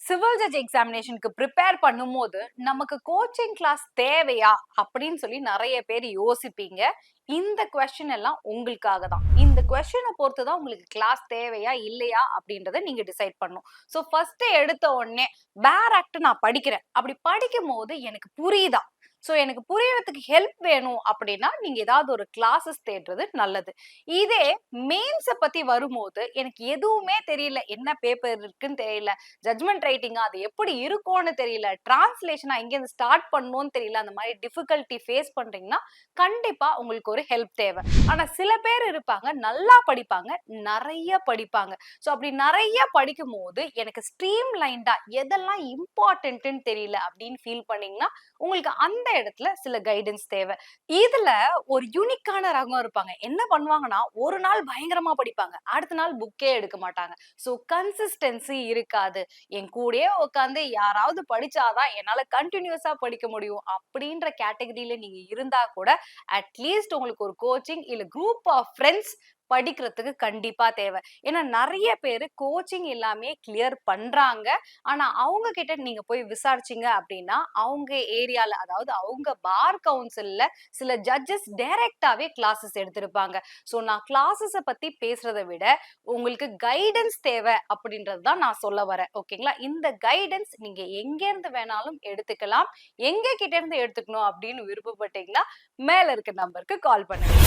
Civil judge எக்ஸாமினேஷனுக்கு prepare பண்ணும்போது நமக்கு coaching class தேவையா அப்படின்னு சொல்லி நிறைய பேர் யோசிப்பீங்க. இந்த கொஸ்டின் எல்லாம் உங்களுக்காக தான். இந்த கொஸ்டினை பொறுத்து தான் உங்களுக்கு கிளாஸ் தேவையா இல்லையா அப்படின்றத நீங்க டிசைட் பண்ணணும். ஸோ ஃபர்ஸ்ட் எடுத்த உடனே பேர் ஆக்ட் நான் படிக்கிறேன், அப்படி படிக்கும் போது எனக்கு புரியுதா, ஸோ எனக்கு புரியறதுக்கு ஹெல்ப் வேணும் அப்படின்னா நீங்க ஏதாவது ஒரு கிளாஸஸ் தேடுறது நல்லது. இதே மெயின்ஸை பத்தி வரும்போது எனக்கு எதுவுமே தெரியல, என்ன பேப்பர் இருக்குன்னு தெரியல, ஜட்மெண்ட் ரைட்டிங்கா அது எப்படி இருக்கும்னு தெரியல, டிரான்ஸ்லேஷனா எங்கேருந்து ஸ்டார்ட் பண்ணணும்னு தெரியல, அந்த மாதிரி டிஃபிகல்ட்டி ஃபேஸ் பண்றீங்கன்னா கண்டிப்பா உங்களுக்கு ஒரு ஹெல்ப் தேவை. ஆனா சில பேர் இருப்பாங்க, நல்லா படிப்பாங்க, நிறைய படிப்பாங்க. ஸோ அப்படி நிறைய படிக்கும் போது எனக்கு ஸ்ட்ரீம் லைன்டா எதெல்லாம் இம்பார்ட்டன்ட்னு தெரியல அப்படின்னு ஃபீல் பண்ணீங்கன்னா உங்களுக்கு அந்த இடத்துல சில கைடன்ஸ் தேவை. இதுல ஒரு யூனிக்கான ரகம் இருப்பாங்க. என்ன பண்ணுவாங்கன்னா ஒரு நாள் பயங்கரமா படிப்பாங்க, அடுத்த நாள் புக்கே எடுக்க மாட்டாங்க. சோ கன்சிஸ்டன்சி இருக்காது. என் கூடயே உட்காந்து யாராவது படிச்சாதான் என்னால கண்டினியூஸா படிக்க முடியும் அப்படின்ற கேட்டகரியில நீங்க இருந்தா கூட அட்லீஸ்ட் உங்களுக்கு ஒரு கோச்சிங் இல்ல குரூப் ஆஃப் ஃப்ரெண்ட்ஸ் படிக்கிறதுக்கு கண்டிப்பா தேவை. ஏன்னா நிறைய பேரு கோச்சிங் எல்லாமே கிளியர் பண்றாங்க. ஆனா அவங்க கிட்ட நீங்க போய் விசாரிச்சீங்க அப்படின்னா அவங்க ஏரியால, அதாவது அவங்க பார் கவுன்சில்ல சில ஜட்ஜஸ் டைரக்டாவே கிளாஸஸ் எடுத்திருப்பாங்க. சோ நான் கிளாஸஸ பத்தி பேசுறதை விட உங்களுக்கு கைடன்ஸ் தேவை அப்படின்றது தான் நான் சொல்ல வரேன். ஓகேங்களா? இந்த கைடன்ஸ் நீங்க எங்க இருந்து வேணாலும் எடுத்துக்கலாம். எங்க கிட்ட இருந்து எடுத்துக்கணும் அப்படின்னு விருப்பப்பட்டீங்கன்னா மேல இருக்க நம்பருக்கு கால் பண்ணுங்க.